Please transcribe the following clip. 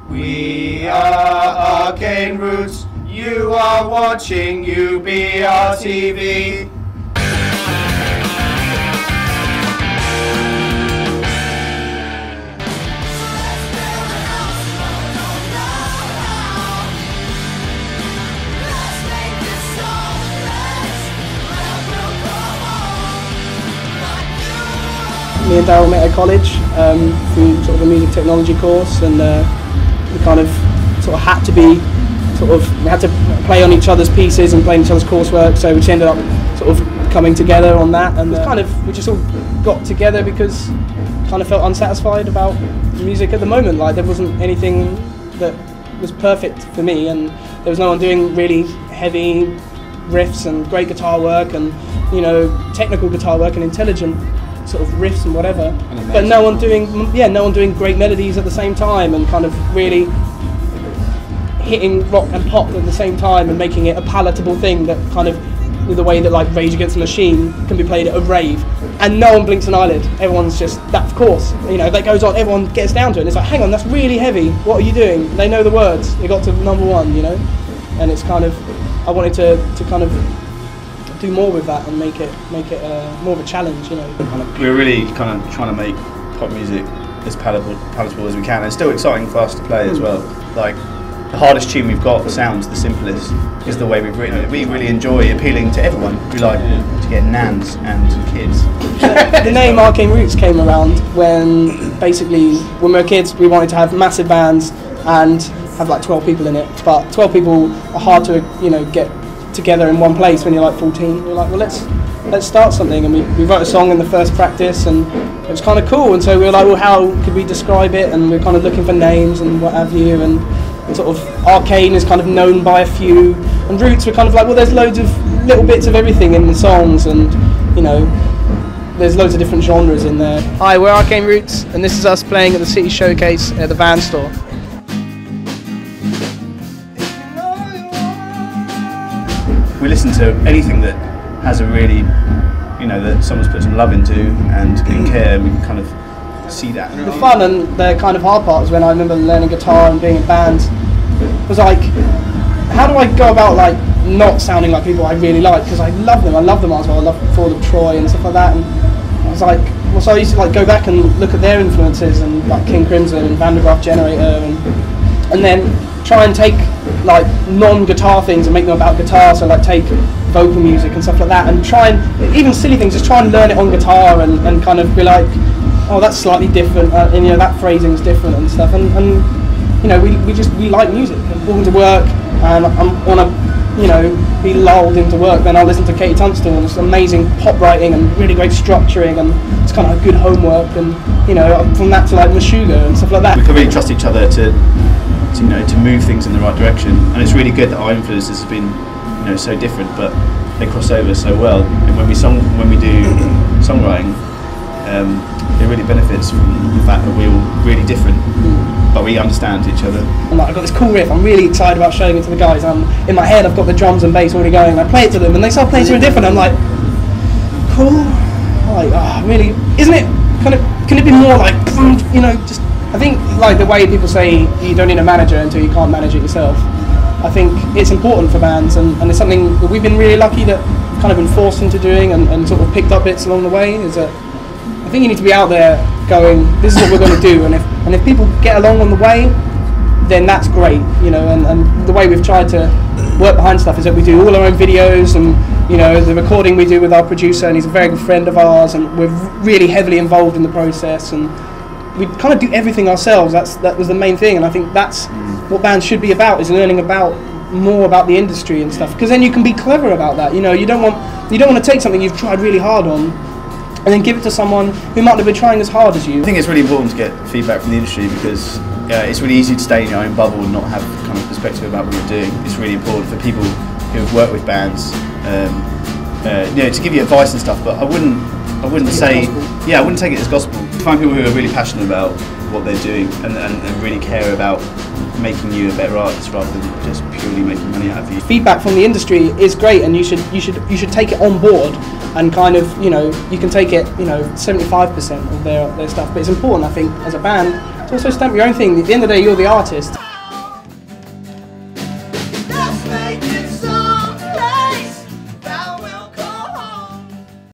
We are Arcane Roots, you are watching UBR TV. Me and Daryl met at college through sort of a music technology course, and we kind of sort of had to be we had to play on each other's pieces and play on each other's coursework, so we just ended up sort of coming together on that, and we just all got together because kind of felt unsatisfied about music at the moment. Like, there wasn't anything that was perfect for me, and there was no one doing really heavy riffs and great guitar work and, you know, technical guitar work and intelligent sort of riffs and whatever, but no one doing great melodies at the same time and kind of really hitting rock and pop at the same time and making it a palatable thing that kind of, the way that like Rage Against the Machine can be played at a rave and no one blinks an eyelid. Everyone's just, that, of course, you know, that goes on, everyone gets down to it and it's like, hang on, that's really heavy, what are you doing? They know the words, they got to #1, you know, and it's kind of, I wanted to kind of do more with that and make it more of a challenge, you know. We're really kind of trying to make pop music as palatable as we can, and it's still exciting for us to play as well. Like, the hardest tune we've got sounds the simplest, is the way we've written it. We really enjoy appealing to everyone. We like to get nans and kids. The name Arcane Roots came around when basically, when we were kids, we wanted to have massive bands and have like 12 people in it, but 12 people are hard to, you know, get together in one place when you're like 14. We're like, well, let's start something, and we wrote a song in the first practice and it was kind of cool, and so we were like, well, how could we describe it, and we're kind of looking for names and what have you, and sort of Arcane is kind of known by a few, and Roots were kind of like, well, there's loads of little bits of everything in the songs, and, you know, there's loads of different genres in there. Hi, we're Arcane Roots, and this is us playing at the City Showcase at the Van Store. We listen to anything that has a really, you know, that someone's put some love into and care, and we can kind of see that. The fun and the kind of hard part was when I remember learning guitar and being in bands, was like, how do I go about like not sounding like people I really like, because I love them as well. I love Fall of Troy and stuff like that, and I was like, well, so I used to like go back and look at their influences, and like King Crimson and Van der Graaf Generator, and then try and take like non-guitar things and make them about guitar, so like take vocal music and stuff like that, and try and, even silly things, just try and learn it on guitar and kind of be like, oh, that's slightly different, and you know, that phrasing's different and stuff, and you know, we like music. I'm walking to work and I want to, you know, be lulled into work, then I'll listen to Katie Tunstall and this amazing pop writing and really great structuring, and it's kind of like good homework, and you know, from that to like Meshuggah and stuff like that. We can really trust each other to you know, to move things in the right direction, and it's really good that our influences have been, you know, so different, but they cross over so well. And when we do songwriting, it really benefits from the fact that we're all really different, but we understand each other. I've got this cool riff, I'm really excited about showing it to the guys. In my head I've got the drums and bass already going, and I play it to them and they start playing something different. I'm like, cool, like, oh, really, isn't it kind of, can it be more like, you know, just, I think like the way people say you don't need a manager until you can't manage it yourself, I think it's important for bands, and it's something that we've been really lucky that kind of been forced into doing, and sort of picked up bits along the way, is that I think you need to be out there going, this is what we're going to do, and if people get along on the way, then that's great, you know, and the way we've tried to work behind stuff is that we do all our own videos, and you know, the recording we do with our producer, and he's a very good friend of ours, and we're really heavily involved in the process, and we kind of do everything ourselves. That was the main thing, and I think that's what bands should be about, is learning more about the industry and stuff, because then you can be clever about that. You know, you don't want to take something you've tried really hard on and then give it to someone who might not have been trying as hard as you. I think it's really important to get feedback from the industry, because it's really easy to stay in your own bubble and not have kind of perspective about what you're doing. It's really important for people who have worked with bands, you know, to give you advice and stuff, but I wouldn't say, I wouldn't take it as gospel. Find people who are really passionate about what they're doing and really care about making you a better artist rather than just purely making money out of you. Feedback from the industry is great, and you should take it on board, and kind of, you know, you can take it, you know, 75% of their stuff, but it's important, I think, as a band to also stamp your own thing. At the end of the day, you're the artist.